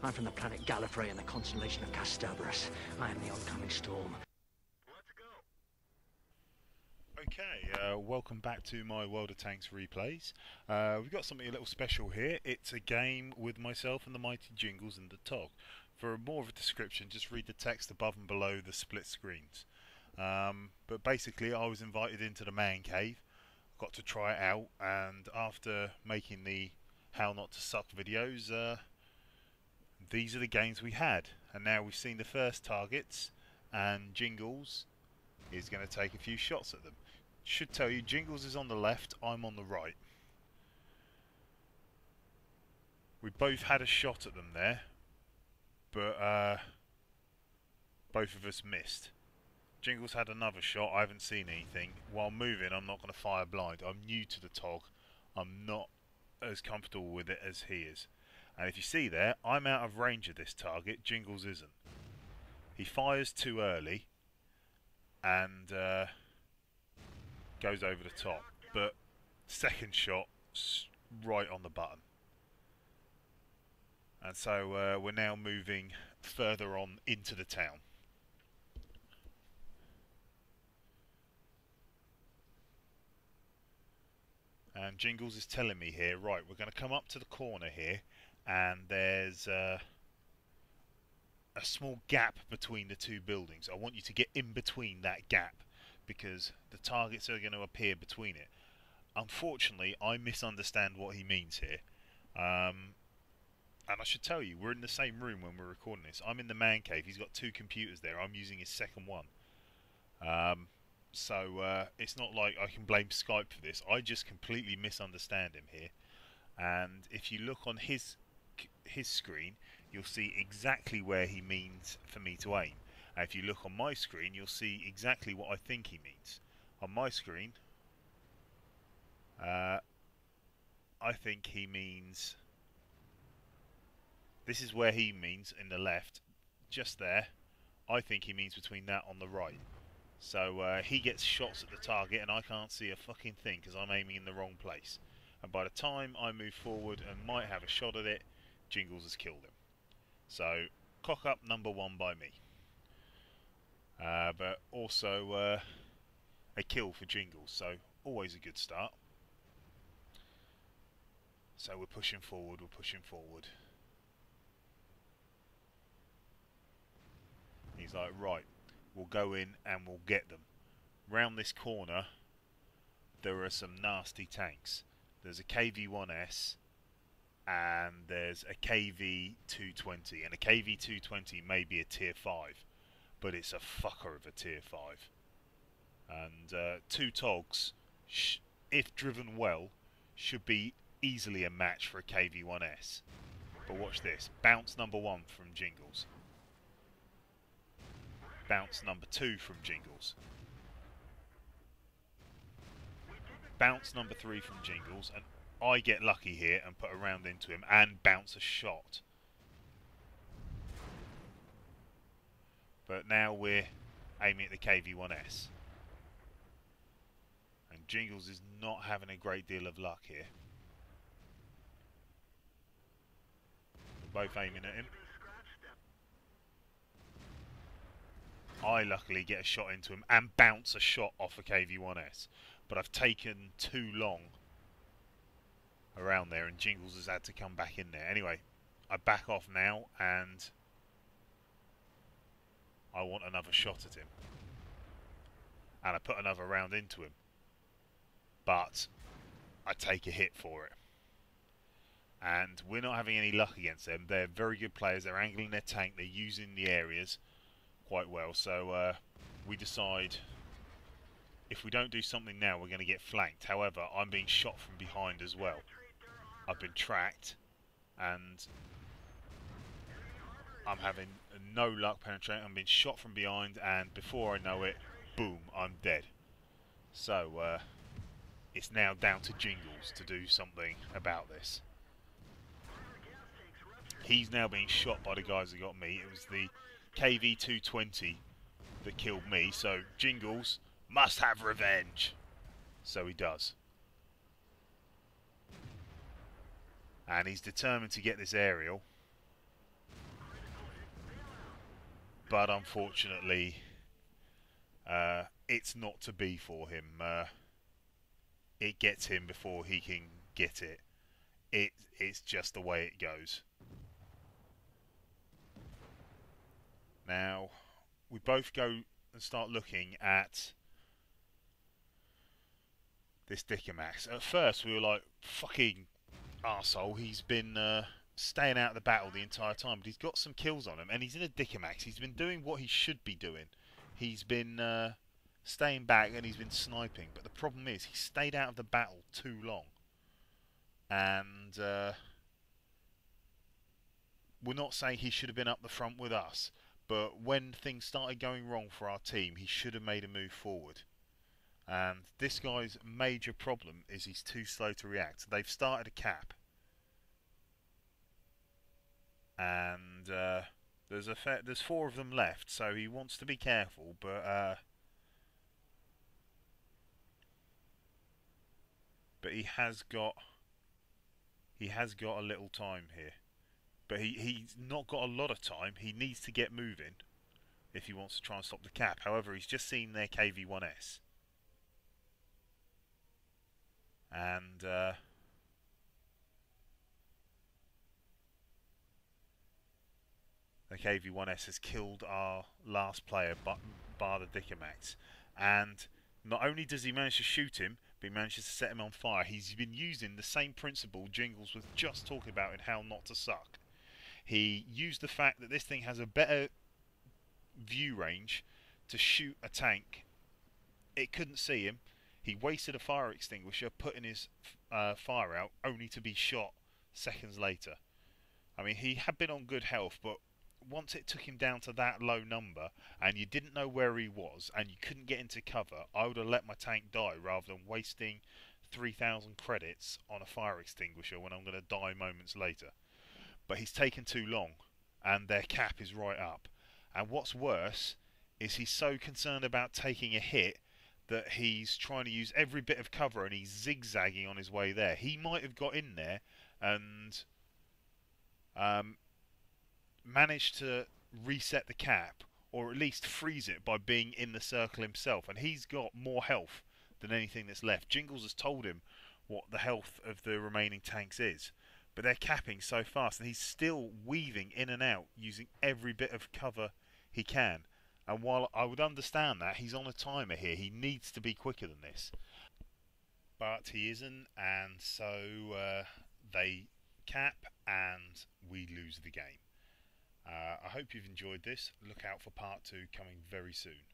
I'm from the planet Gallifrey in the constellation of Castabras. I am the oncoming storm. Okay, welcome back to my World of Tanks replays. We've got something a little special here. It's a game with myself and the mighty Jingles and the Tog. For more of a description, just read the text above and below the split screens. But basically, I was invited into the man cave, got to try it out, and after making the How Not to Suck videos, these are the games we had. And now we've seen the first targets, and Jingles is going to take a few shots at them. Should tell you, Jingles is on the left, I'm on the right. We both had a shot at them there, but both of us missed. Jingles had another shot, I haven't seen anything. While moving, I'm not going to fire blind. I'm new to the Tog. I'm not as comfortable with it as he is. And if you see there, I'm out of range of this target, Jingles isn't. He fires too early and goes over the top, but second shot right on the button. And so we're now moving further on into the town. And Jingles is telling me here, right, we're going to come up to the corner here, and there's a small gap between the two buildings. I want you to get in between that gap, because the targets are going to appear between it. Unfortunately, I misunderstand what he means here. And I should tell you, we're in the same room when we're recording this. I'm in the man cave. He's got two computers there. I'm using his second one. So it's not like I can blame Skype for this. I just completely misunderstand him here. And if you look on his screen, you'll see exactly where he means for me to aim. And if you look on my screen, you'll see exactly what I think he means. On my screen, I think he means... This is where he means in the left, just there. I think he means between that on the right. So he gets shots at the target and I can't see a fucking thing because I'm aiming in the wrong place. And by the time I move forward and might have a shot at it, Jingles has killed him. So, cock up number one by me. But also a kill for Jingles, so always a good start. So we're pushing forward, we're pushing forward. He's like, right, we'll go in and we'll get them. Round this corner, there are some nasty tanks. There's a KV-1S and there's a KV-220. And a KV-220 may be a tier 5, but it's a fucker of a tier 5. And two Togs, if driven well, should be easily a match for a KV-1S. But watch this. Bounce number 1 from Jingles. Bounce number 2 from Jingles. Bounce number 3 from Jingles, and I get lucky here and put a round into him and bounce a shot. But now we're aiming at the KV-1S. And Jingles is not having a great deal of luck here. We're both aiming at him. I luckily get a shot into him and bounce a shot off a KV-1S. But I've taken too long around there and Jingles has had to come back in there. Anyway, I back off now and I want another shot at him. And I put another round into him. But I take a hit for it. And we're not having any luck against them. They're very good players. They're angling their tank. They're using the areas quite well. So we decide... If we don't do something now, we're going to get flanked. However, I'm being shot from behind as well. I've been tracked, and I'm having no luck penetrating. I'm being shot from behind, and before I know it, boom, I'm dead. So, it's now down to Jingles to do something about this. He's now being shot by the guys that got me. It was the KV-220 that killed me, so Jingles must have revenge. So he does. And he's determined to get this aerial. but unfortunately, it's not to be for him. It gets him before he can get it. It's just the way it goes. Now, we both go and start looking at this Dickomax. At first, we were like, fucking arsehole. He's been staying out of the battle the entire time, but he's got some kills on him, and he's in a Dickomax. He's been doing what he should be doing. He's been staying back, and he's been sniping. But the problem is, he stayed out of the battle too long. And we're not saying he should have been up the front with us, but when things started going wrong for our team, he should have made a move forward. And this guy's major problem is he's too slow to react. They've started a cap, and there's 4 of them left, so he wants to be careful. But he has got a little time here. But he's not got a lot of time. He needs to get moving if he wants to try and stop the cap. However, he's just seen their KV-1S. And the KV-1S has killed our last player, bar the Dickomax. And not only does he manage to shoot him, but he manages to set him on fire. He's been using the same principle Jingles was just talking about in How Not to Suck. He used the fact that this thing has a better view range to shoot a tank. It couldn't see him. He wasted a fire extinguisher putting his fire out, only to be shot seconds later. I mean, he had been on good health, but once it took him down to that low number, and you didn't know where he was, and you couldn't get into cover, I would have let my tank die rather than wasting 3,000 credits on a fire extinguisher when I'm going to die moments later. But he's taken too long, and their cap is right up. And what's worse is he's so concerned about taking a hit that he's trying to use every bit of cover, and he's zigzagging on his way there. He might have got in there and managed to reset the cap, or at least freeze it by being in the circle himself. And he's got more health than anything that's left. Jingles has told him what the health of the remaining tanks is. But they're capping so fast, and he's still weaving in and out, using every bit of cover he can. And while I would understand that, he's on a timer here. He needs to be quicker than this. But he isn't, and so they cap, and we lose the game. I hope you've enjoyed this. Look out for part 2 coming very soon.